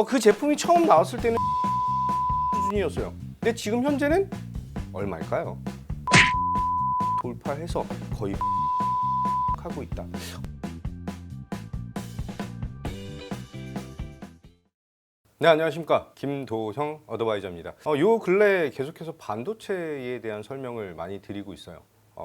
그 제품이 처음 나왔을 때는 수준이었어요. 근데 지금 현재는 얼마일까요? 돌파해서 거의 하고 있다. 네, 안녕하십니까. 김도형 어드바이저입니다. 요 근래 계속해서 반도체에 대한 설명을 많이 드리고 있어요.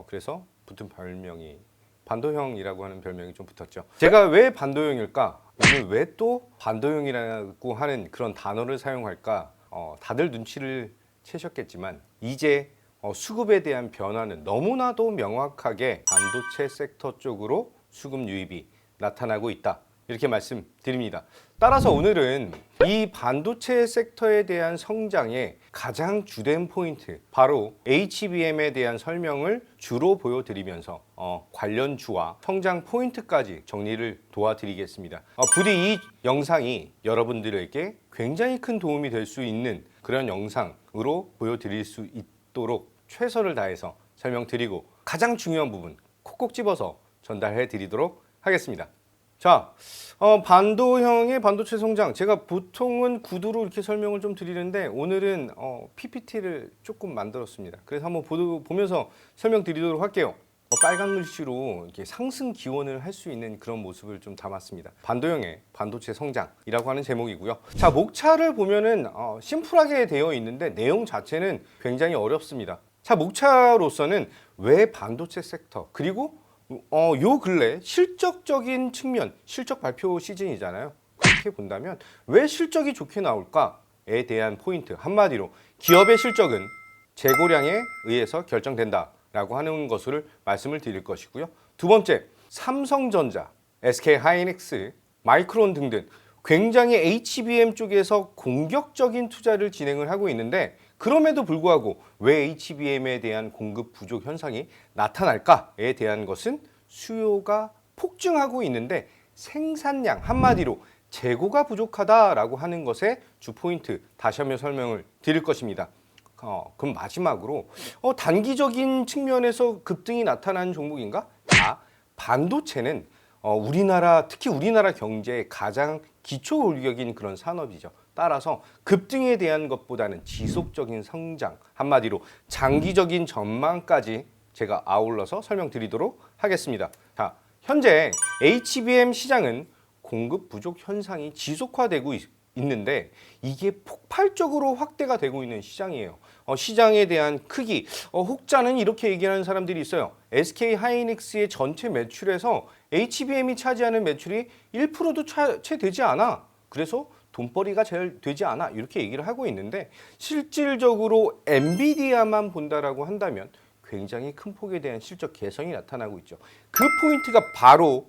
그래서 붙은 별명이 반도형이라고 하는 별명이 좀 붙었죠. 제가 왜 반도형일까? 오늘 왜 또 반도형이라고 하는 그런 단어를 사용할까? 다들 눈치를 채셨겠지만 이제 수급에 대한 변화는 너무나도 명확하게 반도체 섹터 쪽으로 수급 유입이 나타나고 있다. 이렇게 말씀드립니다. 따라서 오늘은 이 반도체 섹터에 대한 성장의 가장 주된 포인트, 바로 HBM에 대한 설명을 주로 보여드리면서 관련 주와 성장 포인트까지 정리를 도와드리겠습니다. 부디 이 영상이 여러분들에게 굉장히 큰 도움이 될 수 있는 그런 영상으로 보여드릴 수 있도록 최선을 다해서 설명드리고 가장 중요한 부분 콕콕 집어서 전달해 드리도록 하겠습니다. 자, 반도형의 반도체 성장, 제가 보통은 구두로 이렇게 설명을 좀 드리는데 오늘은 PPT를 조금 만들었습니다. 그래서 한번 보면서 설명드리도록 할게요. 빨간 글씨로 이렇게 상승 기원을 할 수 있는 그런 모습을 좀 담았습니다. 반도형의 반도체 성장이라고 하는 제목이고요. 자, 목차를 보면은 심플하게 되어 있는데 내용 자체는 굉장히 어렵습니다. 자, 목차로서는 왜 반도체 섹터, 그리고 요 근래 실적적인 측면, 실적 발표 시즌이잖아요. 그렇게 본다면 왜 실적이 좋게 나올까에 대한 포인트, 한마디로 기업의 실적은 재고량에 의해서 결정된다라고 하는 것을 말씀을 드릴 것이고요. 두 번째, 삼성전자, SK하이닉스, 마이크론 등등 굉장히 HBM 쪽에서 공격적인 투자를 진행을 하고 있는데, 그럼에도 불구하고 왜 HBM에 대한 공급 부족 현상이 나타날까에 대한 것은 수요가 폭증하고 있는데 생산량, 한마디로 재고가 부족하다라고 하는 것의 주 포인트 다시 한번 설명을 드릴 것입니다. 그럼 마지막으로 단기적인 측면에서 급등이 나타나는 종목인가? 반도체는 우리나라, 특히 우리나라 경제의 가장 기초 골격인 그런 산업이죠. 따라서 급등에 대한 것보다는 지속적인 성장, 한마디로 장기적인 전망까지 제가 아울러서 설명드리도록 하겠습니다. 자, 현재 HBM 시장은 공급 부족 현상이 지속화되고 있는데 이게 폭발적으로 확대가 되고 있는 시장이에요. 시장에 대한 크기, 혹자는 이렇게 얘기하는 사람들이 있어요. SK하이닉스의 전체 매출에서 HBM이 차지하는 매출이 1%도 채 되지 않아. 그래서 돈벌이가 잘 되지 않아. 이렇게 얘기를 하고 있는데 실질적으로 엔비디아만 본다라고 한다면 굉장히 큰 폭에 대한 실적 개선이 나타나고 있죠. 그 포인트가 바로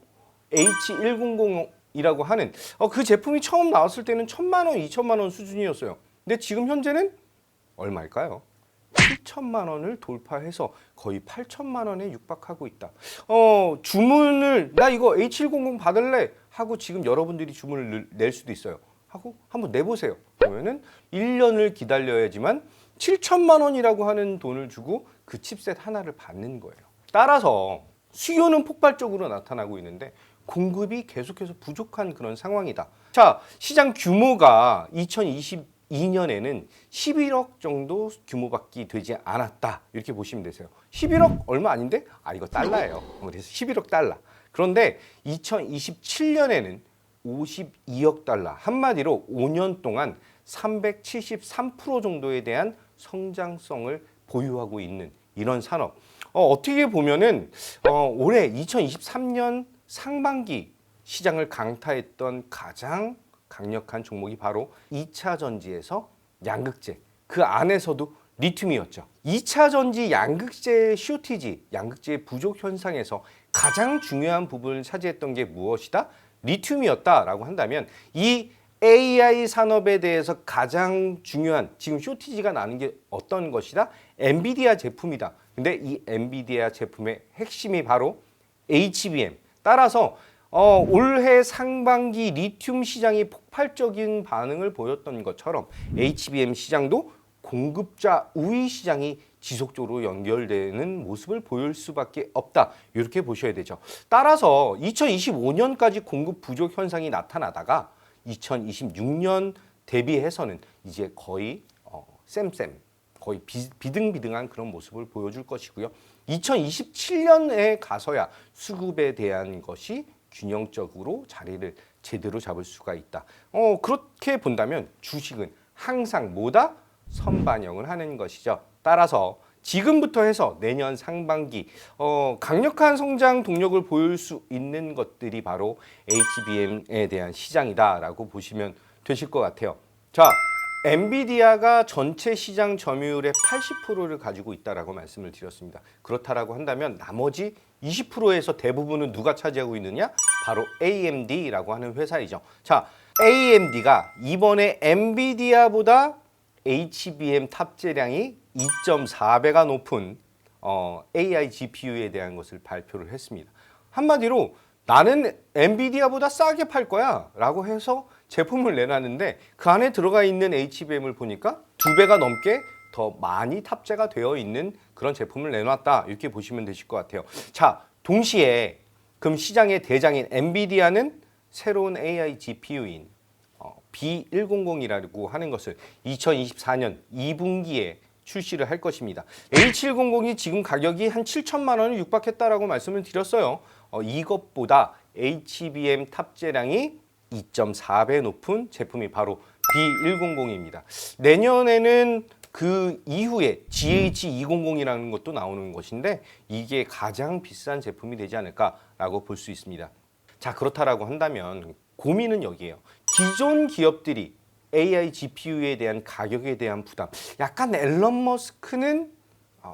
H100이라고 하는 그 제품이 처음 나왔을 때는 1,000만 원, 2,000만 원 수준이었어요. 근데 지금 현재는 얼마일까요? 7천만 원을 돌파해서 거의 8천만 원에 육박하고 있다. 주문을 나 이거 H100 받을래 하고 지금 여러분들이 주문을 낼 수도 있어요. 하고 한번 내보세요. 그러면은 1년을 기다려야지만 7천만 원이라고 하는 돈을 주고 그 칩셋 하나를 받는 거예요. 따라서 수요는 폭발적으로 나타나고 있는데 공급이 계속해서 부족한 그런 상황이다. 자, 시장 규모가 2022년에는 11억 정도 규모밖에 되지 않았다. 이렇게 보시면 되세요. 11억 얼마 아닌데? 이거 달러예요. 그래서 11억 달러. 그런데 2027년에는 52억 달러. 한마디로 5년 동안 373% 정도에 대한 성장성을 보유하고 있는 이런 산업. 어떻게 보면은 올해 2023년 상반기 시장을 강타했던 가장 강력한 종목이 바로 2차 전지에서 양극재, 그 안에서도 리튬이었죠. 2차 전지 양극재 쇼티지, 양극재 부족 현상에서 가장 중요한 부분을 차지했던 게 무엇이다? 리튬이었다라고 한다면 이 AI 산업에 대해서 가장 중요한 지금 쇼티지가 나는 게 어떤 것이다? 엔비디아 제품이다. 근데 이 엔비디아 제품의 핵심이 바로 HBM. 따라서 올해 상반기 리튬 시장이 폭발적인 반응을 보였던 것처럼 HBM 시장도 공급자 우위 시장이 지속적으로 연결되는 모습을 보일 수밖에 없다. 이렇게 보셔야 되죠. 따라서 2025년까지 공급 부족 현상이 나타나다가 2026년 대비해서는 이제 거의 쌤쌤 거의 비등비등한 그런 모습을 보여줄 것이고요. 2027년에 가서야 수급에 대한 것이 균형적으로 자리를 제대로 잡을 수가 있다. 그렇게 본다면 주식은 항상 뭐다? 선반영을 하는 것이죠. 따라서 지금부터 해서 내년 상반기 강력한 성장 동력을 보일 수 있는 것들이 바로 HBM에 대한 시장이다라고 보시면 되실 것 같아요. 자, 엔비디아가 전체 시장 점유율의 80%를 가지고 있다라고 말씀을 드렸습니다. 그렇다라고 한다면 나머지 20%에서 대부분은 누가 차지하고 있느냐? 바로 AMD라고 하는 회사이죠. 자, AMD가 이번에 엔비디아보다 HBM 탑재량이 2.4배가 높은 AI GPU에 대한 것을 발표를 했습니다. 한마디로 나는 엔비디아보다 싸게 팔 거야 라고 해서 제품을 내놨는데 그 안에 들어가 있는 HBM을 보니까 2배가 넘게 더 많이 탑재가 되어 있는 그런 제품을 내놨다, 이렇게 보시면 되실 것 같아요. 자, 동시에 그럼 시장의 대장인 엔비디아는 새로운 AI GPU인 B100이라고 하는 것을 2024년 2분기에 출시를 할 것입니다. A700이 지금 가격이 한 7천만 원을 육박했다라고 말씀을 드렸어요. 이것보다 HBM 탑재량이 2.4배 높은 제품이 바로 B100입니다. 내년에는 그 이후에 GH200이라는 것도 나오는 것인데 이게 가장 비싼 제품이 되지 않을까라고 볼 수 있습니다. 자, 그렇다라고 한다면 고민은 여기에요. 기존 기업들이 AI GPU에 대한 가격에 대한 부담, 약간 앨런 머스크는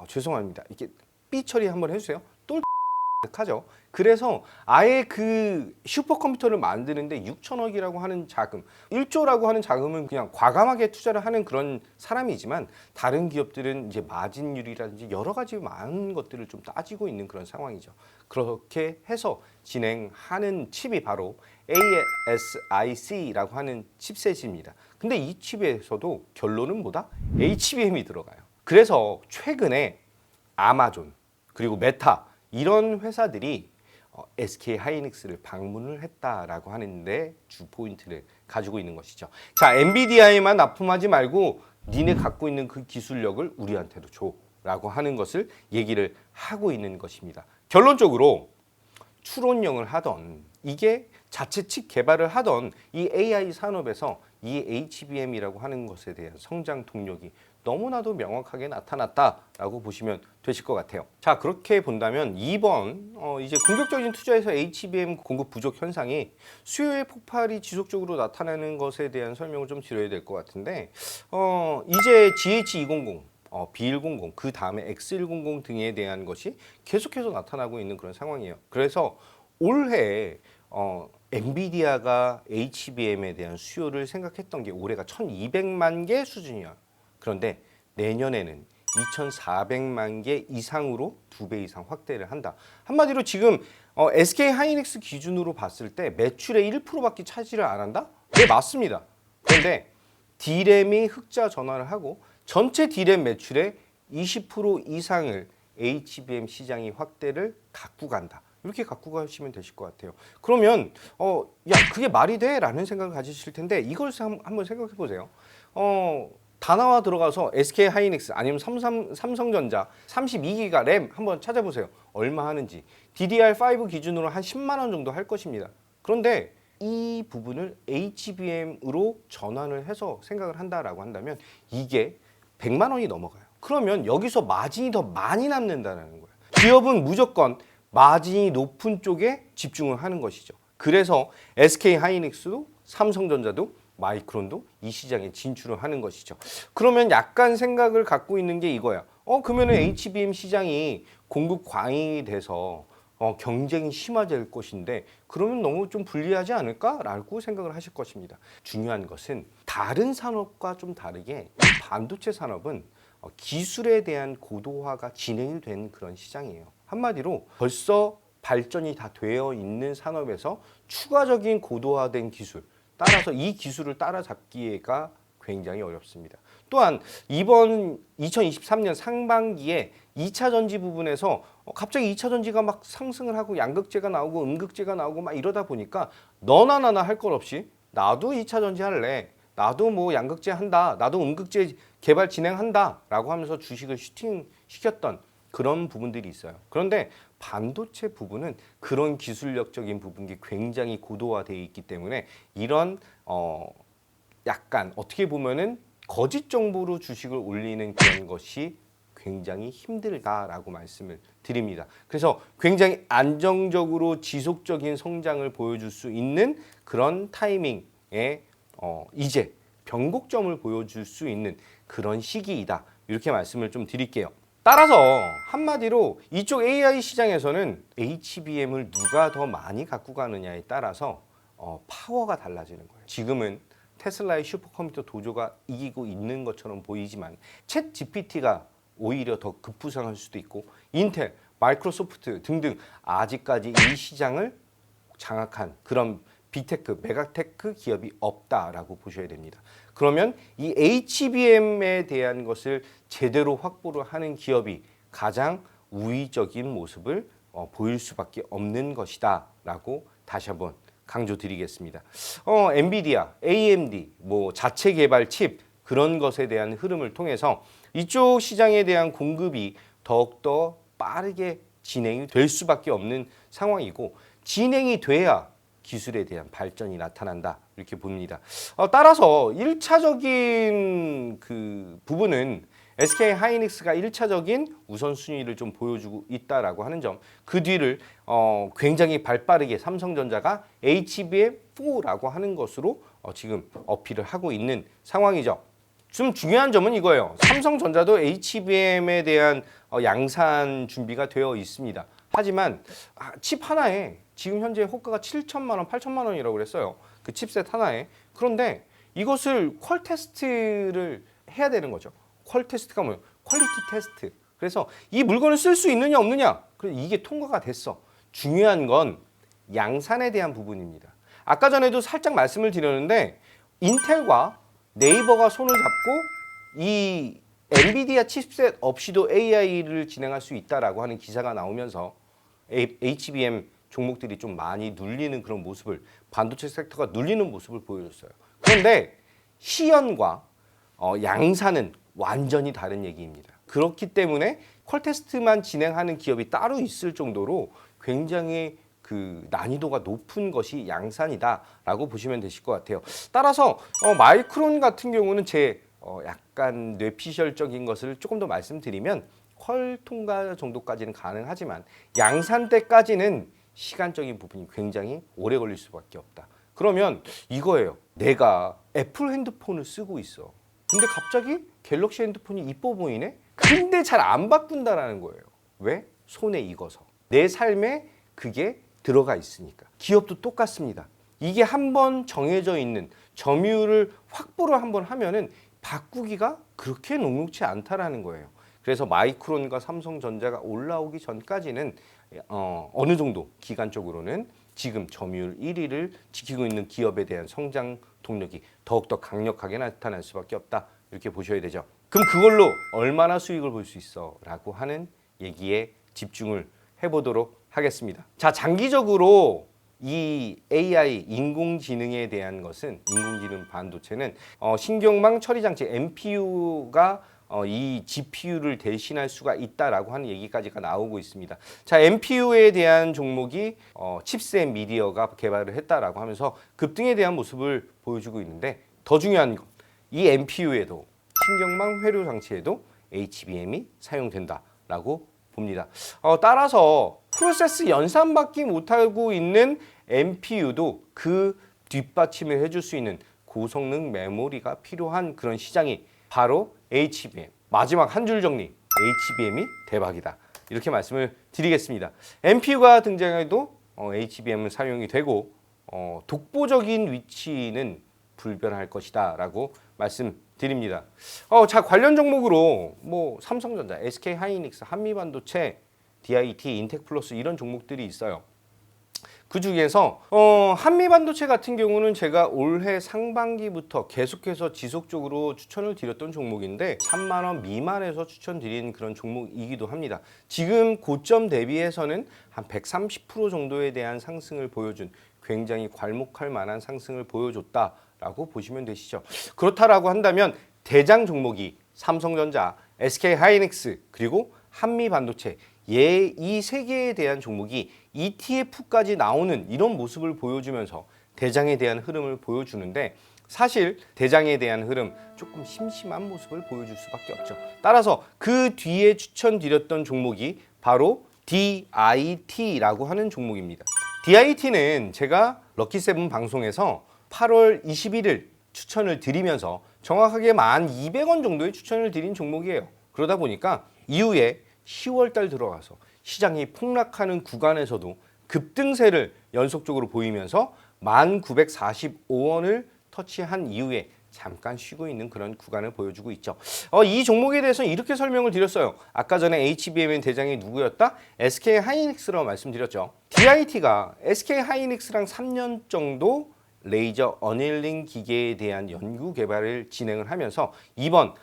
죄송합니다. 이렇게 삐 처리 한번 해주세요. 하죠. 그래서 아예 그 슈퍼컴퓨터를 만드는데 6천억이라고 하는 자금, 1조라고 하는 자금은 그냥 과감하게 투자를 하는 그런 사람이지만 다른 기업들은 이제 마진율이라든지 여러 가지 많은 것들을 좀 따지고 있는 그런 상황이죠. 그렇게 해서 진행하는 칩이 바로 ASIC라고 하는 칩셋입니다. 근데 이 칩에서도 결론은 뭐다? HBM이 들어가요. 그래서 최근에 아마존 그리고 메타 이런 회사들이 SK 하이닉스를 방문을 했다라고 하는데 주 포인트를 가지고 있는 것이죠. 자, 엔비디아에만 납품하지 말고 니네 갖고 있는 그 기술력을 우리한테도 줘라고 하는 것을 얘기를 하고 있는 것입니다. 결론적으로 추론령을 하던 이게 자체 칩 개발을 하던 이 AI 산업에서 이 HBM이라고 하는 것에 대한 성장 동력이 너무나도 명확하게 나타났다라고 보시면 되실 것 같아요. 자, 그렇게 본다면 이번 이제 공격적인 투자에서 HBM 공급 부족 현상이 수요의 폭발이 지속적으로 나타나는 것에 대한 설명을 좀 드려야 될 것 같은데 이제 GH200 B100, 그 다음에 X100 등에 대한 것이 계속해서 나타나고 있는 그런 상황이에요. 그래서 올해 엔비디아가 HBM에 대한 수요를 생각했던 게 올해가 1200만 개 수준이야. 그런데 내년에는 2400만 개 이상으로 2배 이상 확대를 한다. 한마디로 지금 SK 하이닉스 기준으로 봤을 때 매출의 1%밖에 차지를 안 한다? 네, 맞습니다. 그런데 D램이 흑자 전환을 하고 전체 D램 매출의 20% 이상을 HBM 시장이 확대를 갖고 간다. 이렇게 갖고 가시면 되실 것 같아요. 그러면 야, 그게 말이 돼? 라는 생각을 가지실 텐데 이걸 한번 생각해 보세요. 다나와 들어가서 SK 하이닉스 아니면 삼성전자 32기가 램 한번 찾아보세요. 얼마 하는지. DDR5 기준으로 한 10만 원 정도 할 것입니다. 그런데 이 부분을 HBM으로 전환을 해서 생각을 한다라고 한다면 이게 100만 원이 넘어가요. 그러면 여기서 마진이 더 많이 남는다는 거예요. 기업은 무조건 마진이 높은 쪽에 집중을 하는 것이죠. 그래서 SK 하이닉스도 삼성전자도 마이크론도 이 시장에 진출을 하는 것이죠. 그러면 약간 생각을 갖고 있는 게 이거야. 그러면은 HBM 시장이 공급 과잉이 돼서 경쟁이 심화될 것인데 그러면 너무 좀 불리하지 않을까라고 생각을 하실 것입니다. 중요한 것은 다른 산업과 좀 다르게 반도체 산업은 기술에 대한 고도화가 진행이 된 그런 시장이에요. 한마디로 벌써 발전이 다 되어 있는 산업에서 추가적인 고도화된 기술, 따라서 이 기술을 따라잡기가 굉장히 어렵습니다. 또한 이번 2023년 상반기에 2차 전지 부분에서 갑자기 2차 전지가 막 상승을 하고 양극재가 나오고 음극재가 나오고 막 이러다 보니까 너나 나나 할 것 없이 나도 2차 전지 할래. 나도 뭐 양극재 한다. 나도 음극재 개발 진행한다. 라고 하면서 주식을 슈팅시켰던 그런 부분들이 있어요. 그런데 반도체 부분은 그런 기술력적인 부분이 굉장히 고도화되어 있기 때문에 이런 약간 어떻게 보면은 거짓 정보로 주식을 올리는 그런 것이 굉장히 힘들다라고 말씀을 드립니다. 그래서 굉장히 안정적으로 지속적인 성장을 보여줄 수 있는 그런 타이밍에 이제 변곡점을 보여줄 수 있는 그런 시기이다. 이렇게 말씀을 좀 드릴게요. 따라서 한마디로 이쪽 AI 시장에서는 HBM을 누가 더 많이 갖고 가느냐에 따라서 파워가 달라지는 거예요. 지금은 테슬라의 슈퍼컴퓨터 도조가 이기고 있는 것처럼 보이지만 챗 GPT가 오히려 더 급부상할 수도 있고 인텔, 마이크로소프트 등등 아직까지 이 시장을 장악한 그런 빅테크, 메가테크 기업이 없다라고 보셔야 됩니다. 그러면 이 HBM에 대한 것을 제대로 확보를 하는 기업이 가장 우위적인 모습을 보일 수밖에 없는 것이다 라고 다시 한번 강조드리겠습니다. 엔비디아, AMD, 뭐 자체 개발 칩 그런 것에 대한 흐름을 통해서 이쪽 시장에 대한 공급이 더욱더 빠르게 진행이 될 수밖에 없는 상황이고 진행이 돼야 기술에 대한 발전이 나타난다 이렇게 봅니다. 따라서 1차적인 그 부분은 SK 하이닉스가 1차적인 우선순위를 좀 보여주고 있다라고 하는 점, 그 뒤를 굉장히 발빠르게 삼성전자가 HBM4라고 하는 것으로 지금 어필을 하고 있는 상황이죠. 좀 중요한 점은 이거예요. 삼성전자도 HBM에 대한 양산 준비가 되어 있습니다. 하지만 칩 하나에 지금 현재 호가가 7천만 원, 8천만 원이라고 그랬어요. 그 칩셋 하나에. 그런데 이것을 퀄 테스트를 해야 되는 거죠. 퀄 테스트가 뭐예요? 퀄리티 테스트. 그래서 이 물건을 쓸 수 있느냐 없느냐. 그래서 이게 통과가 됐어. 중요한 건 양산에 대한 부분입니다. 아까 전에도 살짝 말씀을 드렸는데 인텔과 네이버가 손을 잡고 이 엔비디아 칩셋 없이도 AI를 진행할 수 있다라고 하는 기사가 나오면서 HBM 종목들이 좀 많이 눌리는 그런 모습을, 반도체 섹터가 눌리는 모습을 보여줬어요. 그런데 시연과 양산은 완전히 다른 얘기입니다. 그렇기 때문에 퀄 테스트만 진행하는 기업이 따로 있을 정도로 굉장히 그 난이도가 높은 것이 양산이다라고 보시면 되실 것 같아요. 따라서 마이크론 같은 경우는 제 약간 뇌피셜적인 것을 조금 더 말씀드리면 퀄 통과 정도까지는 가능하지만 양산 때까지는 시간적인 부분이 굉장히 오래 걸릴 수밖에 없다. 그러면 이거예요. 내가 애플 핸드폰을 쓰고 있어. 근데 갑자기 갤럭시 핸드폰이 이뻐 보이네? 근데 잘 안 바꾼다라는 거예요. 왜? 손에 익어서. 내 삶에 그게 들어가 있으니까. 기업도 똑같습니다. 이게 한번 정해져 있는 점유율을 확보를 한번 하면은 바꾸기가 그렇게 녹록지 않다라는 거예요. 그래서 마이크론과 삼성전자가 올라오기 전까지는 어느 정도 기간적으로는 지금 점유율 1위를 지키고 있는 기업에 대한 성장 동력이 더욱더 강력하게 나타날 수밖에 없다. 이렇게 보셔야 되죠. 그럼 그걸로 얼마나 수익을 볼 수 있어? 라고 하는 얘기에 집중을 해보도록 하겠습니다. 자, 장기적으로 이 AI, 인공지능에 대한 것은, 인공지능 반도체는 신경망 처리장치 NPU가 이 GPU를 대신할 수가 있다라고 하는 얘기까지가 나오고 있습니다. 자, NPU에 대한 종목이 칩셋 미디어가 개발을 했다라고 하면서 급등에 대한 모습을 보여주고 있는데, 더 중요한 건 이 NPU에도 신경망 회로 장치에도 HBM이 사용된다라고 봅니다. 따라서 프로세스 연산받기 못하고 있는 NPU도 그 뒷받침을 해줄 수 있는 고성능 메모리가 필요한 그런 시장이 바로 HBM. 마지막 한 줄 정리. HBM이 대박이다. 이렇게 말씀을 드리겠습니다. NPU가 등장해도 HBM은 사용이 되고 독보적인 위치는 불변할 것이다 라고 말씀드립니다. 자, 관련 종목으로 뭐 삼성전자, SK 하이닉스, 한미반도체, DIT, 인텍플러스 이런 종목들이 있어요. 그 중에서 한미반도체 같은 경우는 제가 올해 상반기부터 계속해서 지속적으로 추천을 드렸던 종목인데 3만 원 미만에서 추천드린 그런 종목이기도 합니다. 지금 고점 대비해서는 한 130% 정도에 대한 상승을 보여준 굉장히 괄목할 만한 상승을 보여줬다라고 보시면 되시죠. 그렇다라고 한다면 대장 종목이 삼성전자, SK하이닉스 그리고 한미반도체 이 세 개에 대한 종목이 ETF까지 나오는 이런 모습을 보여주면서 대장에 대한 흐름을 보여주는데 사실 대장에 대한 흐름 조금 심심한 모습을 보여줄 수밖에 없죠. 따라서 그 뒤에 추천드렸던 종목이 바로 DIT라고 하는 종목입니다. DIT는 제가 럭키세븐 방송에서 8월 21일 추천을 드리면서 정확하게 1,200원 정도의 추천을 드린 종목이에요. 그러다 보니까 이후에 10월 달 들어가서 시장이 폭락하는 구간에서도 급등세를 연속적으로 보이면서 1,945원을 터치한 이후에 잠깐 쉬고 있는 그런 구간을 보여주고 있죠. 이 종목에 대해서는 이렇게 설명을 드렸어요. 아까 전에 HBM의 대장이 누구였다? SK하이닉스라고 말씀드렸죠. DIT가 SK하이닉스랑 3년 정도 레이저 어닐링 기계에 대한 연구 개발을 진행을 하면서 이번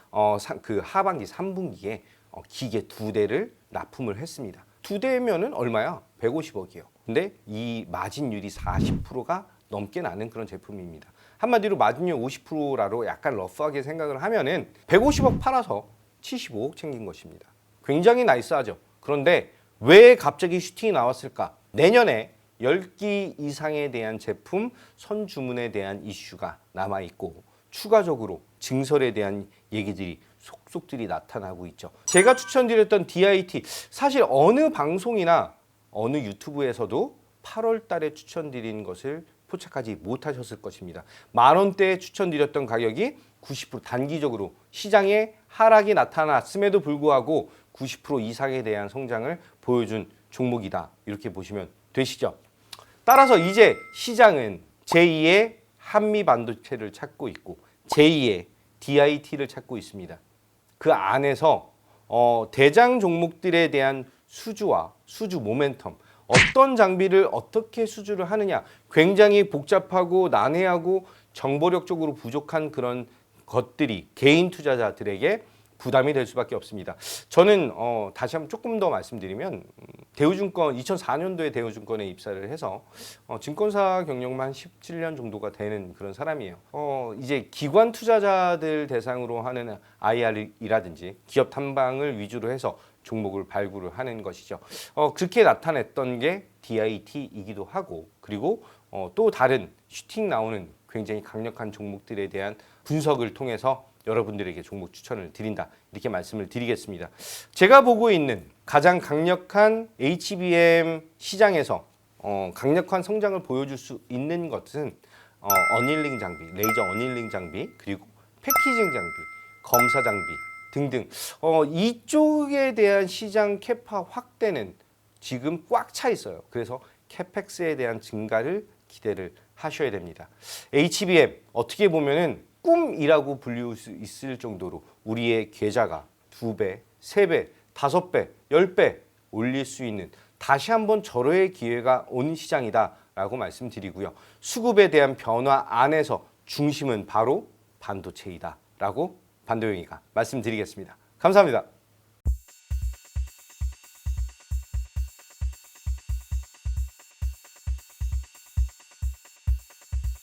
그 하반기 3분기에 기계 2대를 납품을 했습니다. 2대면은 얼마야? 150억이에요. 근데 이 마진율이 40%가 넘게 나는 그런 제품입니다. 한마디로 마진율 50%라로 약간 러프하게 생각을 하면은 150억 팔아서 75억 챙긴 것입니다. 굉장히 나이스하죠. 그런데 왜 갑자기 슈팅이 나왔을까? 내년에 10기 이상에 대한 제품 선주문에 대한 이슈가 남아있고 추가적으로 증설에 대한 얘기들이 속속들이 나타나고 있죠. 제가 추천드렸던 DIT 사실 어느 방송이나 어느 유튜브에서도 8월 달에 추천드린 것을 포착하지 못하셨을 것입니다. 10,000원대에 추천드렸던 가격이 90% 단기적으로 시장에 하락이 나타났음에도 불구하고 90% 이상에 대한 성장을 보여준 종목이다. 이렇게 보시면 되시죠. 따라서 이제 시장은 제2의 한미반도체를 찾고 있고 제2의 DIT를 찾고 있습니다. 그 안에서 대장 종목들에 대한 수주와 수주 모멘텀 어떤 장비를 어떻게 수주를 하느냐 굉장히 복잡하고 난해하고 정보력적으로 부족한 그런 것들이 개인 투자자들에게 부담이 될 수밖에 없습니다. 저는 다시 한번 조금 더 말씀드리면 대우증권 2004년도에 대우증권에 입사를 해서 증권사 경력만 17년 정도가 되는 그런 사람이에요. 이제 기관 투자자들 대상으로 하는 IR이라든지 기업 탐방을 위주로 해서 종목을 발굴을 하는 것이죠. 그렇게 나타냈던 게 DIT이기도 하고 그리고 또 다른 슈팅 나오는 굉장히 강력한 종목들에 대한 분석을 통해서 여러분들에게 종목 추천을 드린다 이렇게 말씀을 드리겠습니다. 제가 보고 있는 가장 강력한 HBM 시장에서 강력한 성장을 보여줄 수 있는 것은 어닐링 장비, 레이저 어닐링 장비 그리고 패키징 장비, 검사 장비 등등 이쪽에 대한 시장 캐파 확대는 지금 꽉 차 있어요. 그래서 캐펙스에 대한 증가를 기대를 하셔야 됩니다. HBM 어떻게 보면은 꿈이라고 불릴 수 있을 정도로 우리의 계좌가 2배, 3배, 5배, 10배 올릴 수 있는 다시 한번 절호의 기회가 온 시장이다라고 말씀드리고요. 수급에 대한 변화 안에서 중심은 바로 반도체이다라고 반도영이가 말씀드리겠습니다. 감사합니다.